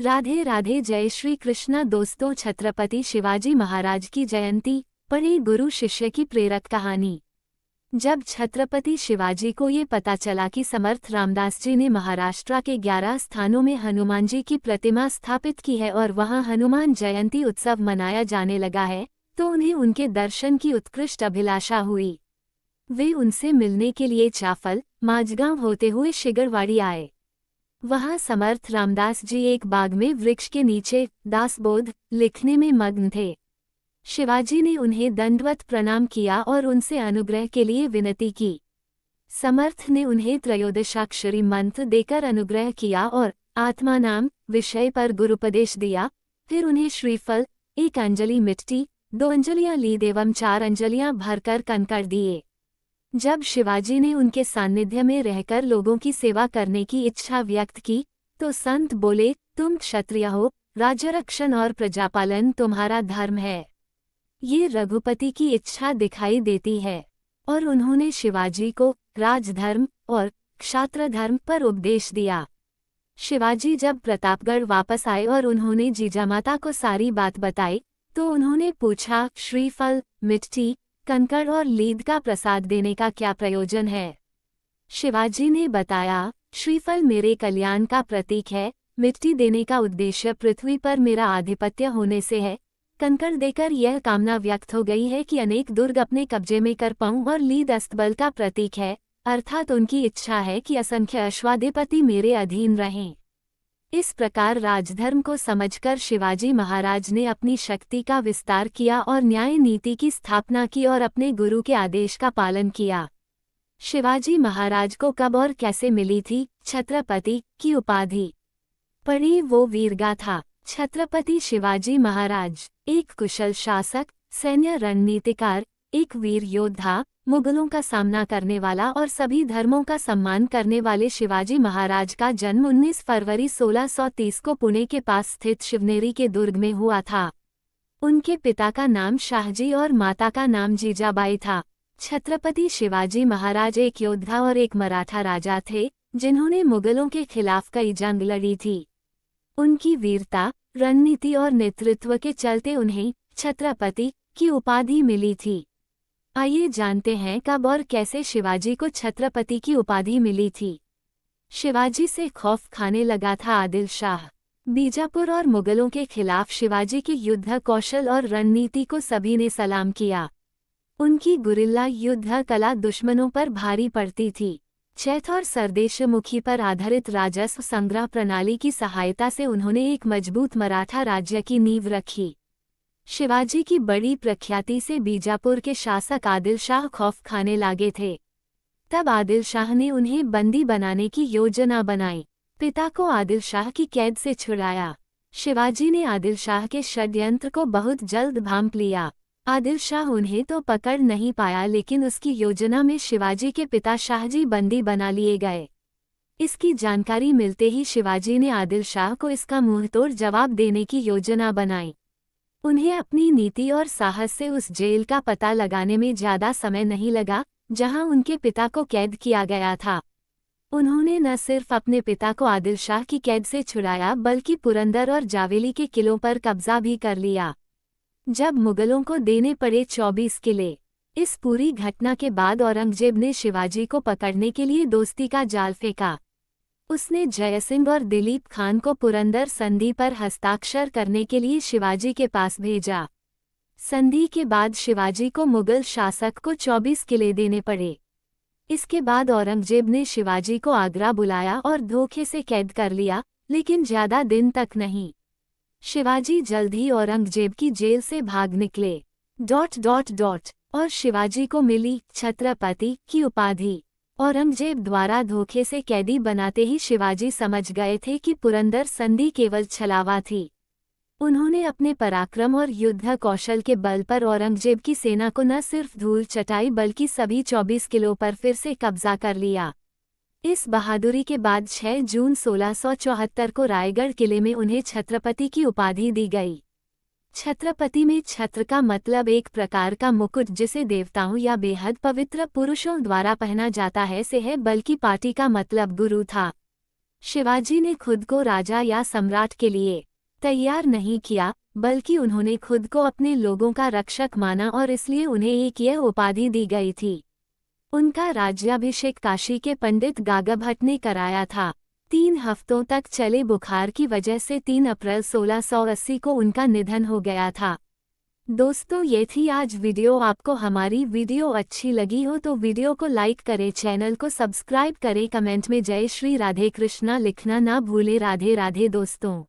राधे राधे। जय श्री कृष्णा। दोस्तों, छत्रपति शिवाजी महाराज की जयंती पर एक गुरु शिष्य की प्रेरक कहानी। जब छत्रपति शिवाजी को ये पता चला कि समर्थ रामदास जी ने महाराष्ट्र के 11 स्थानों में हनुमान जी की प्रतिमा स्थापित की है और वहां हनुमान जयंती उत्सव मनाया जाने लगा है, तो उन्हें उनके दर्शन की उत्कृष्ट अभिलाषा हुई। वे उनसे मिलने के लिए चाफल माझगांव होते हुए शिगरवाड़ी आए। वहां समर्थ रामदास जी एक बाग में वृक्ष के नीचे दासबोध लिखने में मग्न थे। शिवाजी ने उन्हें दंडवत प्रणाम किया और उनसे अनुग्रह के लिए विनती की। समर्थ ने उन्हें त्रयोदशाक्षरी मंत्र देकर अनुग्रह किया और आत्मा नाम विषय पर गुरुपदेश दिया। फिर उन्हें श्रीफल, 1 अंजलि मिट्टी, 2 अंजलियां लीद एवं 4 अंजलियां भरकर कंकड़ दिए। जब शिवाजी ने उनके सानिध्य में रहकर लोगों की सेवा करने की इच्छा व्यक्त की, तो संत बोले, तुम क्षत्रिय हो, राज्यरक्षण और प्रजापालन तुम्हारा धर्म है। ये रघुपति की इच्छा दिखाई देती है। और उन्होंने शिवाजी को राजधर्म और क्षात्र धर्म पर उपदेश दिया। शिवाजी जब प्रतापगढ़ वापस आए और उन्होंने जीजामाता को सारी बात बताई, तो उन्होंने पूछा, श्रीफल, मिट्टी, कंकड़ और लीद का प्रसाद देने का क्या प्रयोजन है? शिवाजी ने बताया, श्रीफल मेरे कल्याण का प्रतीक है, मिट्टी देने का उद्देश्य पृथ्वी पर मेरा आधिपत्य होने से है, कंकड़ देकर यह कामना व्यक्त हो गई है कि अनेक दुर्ग अपने कब्जे में कर पाऊं, और लीद अस्तबल का प्रतीक है, अर्थात उनकी इच्छा है कि असंख्य अश्वाधिपति मेरे अधीन रहें। इस प्रकार राजधर्म को समझकर शिवाजी महाराज ने अपनी शक्ति का विस्तार किया और न्याय नीति की स्थापना की और अपने गुरु के आदेश का पालन किया। शिवाजी महाराज को कब और कैसे मिली थी छत्रपति की उपाधि? पढ़ी वो वीरगाथा। छत्रपति शिवाजी महाराज एक कुशल शासक, सैन्य रणनीतिकार, एक वीर योद्धा, मुगलों का सामना करने वाला और सभी धर्मों का सम्मान करने वाले शिवाजी महाराज का जन्म 19 फरवरी 1630 को पुणे के पास स्थित शिवनेरी के दुर्ग में हुआ था। उनके पिता का नाम शाहजी और माता का नाम जीजाबाई था। छत्रपति शिवाजी महाराज एक योद्धा और एक मराठा राजा थे, जिन्होंने मुगलों के खिलाफ कई जंग लड़ी थी। उनकी वीरता, रणनीति और नेतृत्व के चलते उन्हें छत्रपति की उपाधि मिली थी। आइए जानते हैं कब और कैसे शिवाजी को छत्रपति की उपाधि मिली थी। शिवाजी से खौफ खाने लगा था आदिल शाह। बीजापुर और मुगलों के खिलाफ शिवाजी के युद्ध कौशल और रणनीति को सभी ने सलाम किया। उनकी गुरिल्ला युद्ध कला दुश्मनों पर भारी पड़ती थी। चैथ और सरदेशमुखी पर आधारित राजस्व संग्रह प्रणाली की सहायता से उन्होंने एक मजबूत मराठा राज्य की नींव रखी। शिवाजी की बड़ी प्रख्याति से बीजापुर के शासक आदिल शाह खौफ खाने लगे थे। तब आदिल शाह ने उन्हें बंदी बनाने की योजना बनाई। पिता को आदिल शाह की कैद से छुड़ाया। शिवाजी ने आदिल शाह के षड्यंत्र को बहुत जल्द भांप लिया। आदिल शाह उन्हें तो पकड़ नहीं पाया, लेकिन उसकी योजना में शिवाजी के पिता शाहजी बंदी बना लिए गए। इसकी जानकारी मिलते ही शिवाजी ने आदिल शाह को इसका मुंहतोड़ जवाब देने की योजना बनाई। उन्हें अपनी नीति और साहस से उस जेल का पता लगाने में ज्यादा समय नहीं लगा, जहां उनके पिता को कैद किया गया था। उन्होंने न सिर्फ अपने पिता को आदिल शाह की कैद से छुड़ाया, बल्कि पुरंदर और जावेली के किलों पर कब्जा भी कर लिया। जब मुगलों को देने पड़े 24 किले। इस पूरी घटना के बाद औरंगजेब ने शिवाजी को पकड़ने के लिए दोस्ती का जाल फेंका। उसने जयसिंह और दिलीप खान को पुरंदर संधि पर हस्ताक्षर करने के लिए शिवाजी के पास भेजा। संधि के बाद शिवाजी को मुगल शासक को 24 किले देने पड़े। इसके बाद औरंगजेब ने शिवाजी को आगरा बुलाया और धोखे से कैद कर लिया, लेकिन ज्यादा दिन तक नहीं। शिवाजी जल्द ही औरंगजेब की जेल से भाग निकले। और शिवाजी को मिली छत्रपति की उपाधि। औरंगजेब द्वारा धोखे से कैदी बनाते ही शिवाजी समझ गए थे कि पुरंदर संधि केवल छलावा थी। उन्होंने अपने पराक्रम और युद्ध कौशल के बल पर औरंगजेब की सेना को न सिर्फ धूल चटाई, बल्कि सभी 24 किलों पर फिर से कब्जा कर लिया। इस बहादुरी के बाद 6 जून 1674 को रायगढ़ किले में उन्हें छत्रपति की उपाधि दी गई। छत्रपति में छत्र का मतलब एक प्रकार का मुकुट जिसे देवताओं या बेहद पवित्र पुरुषों द्वारा पहना जाता है से है, बल्कि पाटी का मतलब गुरु था। शिवाजी ने खुद को राजा या सम्राट के लिए तैयार नहीं किया, बल्कि उन्होंने खुद को अपने लोगों का रक्षक माना और इसलिए उन्हें एक यह उपाधि दी गई थी। उनका राज्याभिषेक काशी के पंडित गागाभट्ट ने कराया था। 3 हफ्तों तक चले बुखार की वजह से 3 अप्रैल 1680 को उनका निधन हो गया था। दोस्तों, ये थी आज वीडियो। आपको हमारी वीडियो अच्छी लगी हो तो वीडियो को लाइक करें, चैनल को सब्सक्राइब करें, कमेंट में जय श्री राधे कृष्णा लिखना ना भूले। राधे राधे दोस्तों।